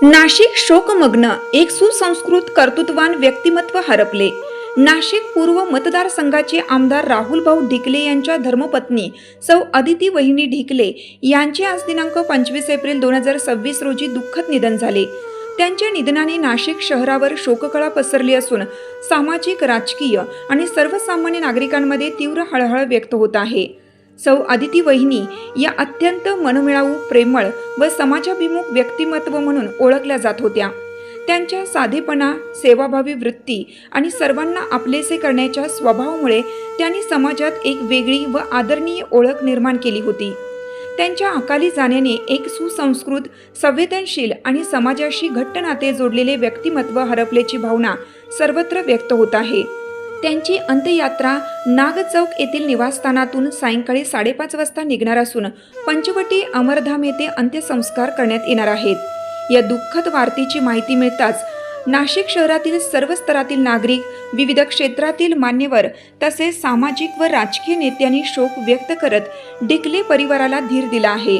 नाशिक शोकमग्न, एक सुसंस्कृत कर्तृत्ववान व्यक्तिमत्व हरपले. नाशिक पूर्व मतदारसंघाचे आमदार राहुल भाऊ ढिकले यांच्या धर्मपत्नी सौ अदिती वहिनी ढिकले यांचे आज दिनांक 25 एप्रिल 2026 रोजी दुःखद निधन झाले. त्यांच्या निधनाने नाशिक शहरावर शोककळा पसरली असून सामाजिक, राजकीय आणि सर्वसामान्य नागरिकांमध्ये तीव्र हळहळ व्यक्त होत आहे. सौ अदिती वहिनी या अत्यंत मनमिळावू, प्रेमळ व समाजाभिमुख व्यक्तिमत्व म्हणून ओळखल्या जात होत्या. त्यांच्या साधेपणा, सेवाभावी वृत्ती आणि सर्वांना आपलेसे करण्याच्या स्वभावामुळे त्यांनी समाजात एक वेगळी व आदरणीय ओळख निर्माण केली होती. त्यांच्या अकाली जाण्याने एक सुसंस्कृत, संवेदनशील आणि समाजाशी घट्ट नाते जोडलेले व्यक्तिमत्व हरपल्याची भावना सर्वत्र व्यक्त होत आहे. त्यांची अंत्ययात्रा नाग चौक येथील निवासस्थानातून सायंकाळी 5:30 वाजता निघणार असून पंचवटी अमरधाम येथे अंत्यसंस्कार करण्यात येणार आहेत. या दुःखद वार्तेची माहिती मिळताच नाशिक शहरातील सर्व स्तरातील नागरिक, विविध क्षेत्रातील मान्यवर तसेच सामाजिक व राजकीय नेत्यांनी शोक व्यक्त करत ढिकले परिवाराला धीर दिला आहे.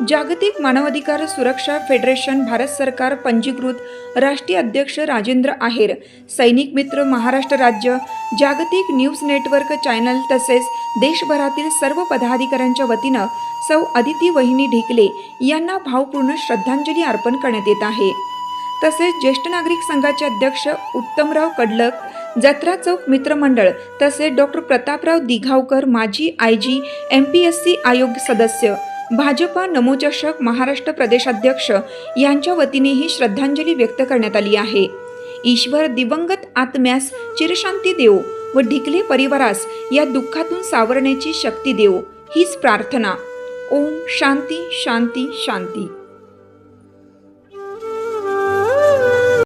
जागतिक मानवाधिकार सुरक्षा फेडरेशन, भारत सरकार पंजीकृत राष्ट्रीय अध्यक्ष राजेंद्र आहेर, सैनिक मित्र महाराष्ट्र राज्य, जागतिक न्यूज नेटवर्क चॅनल तसेच देशभरातील सर्व पदाधिकाऱ्यांच्या वतीनं सौ अदिती वहिनी ढिकले यांना भावपूर्ण श्रद्धांजली अर्पण करण्यात येत आहे. तसेच ज्येष्ठ नागरिक संघाचे अध्यक्ष उत्तमराव कडलक, जत्रा चौक मित्रमंडळ तसेच डॉक्टर प्रतापराव दिघावकर, माजी IG, MPSC आयोग सदस्य, भाजपा नमोचषक महाराष्ट्र प्रदेशाध्यक्ष यांच्या वतीने ही श्रद्धांजली व्यक्त करण्यात आली आहे. ईश्वर दिवंगत आत्म्यास चिरशांती देवो व ढिकले परिवारास या दुःखातून सावरण्याची शक्ती देवो, हीच प्रार्थना. ओम शांती शांती शांती.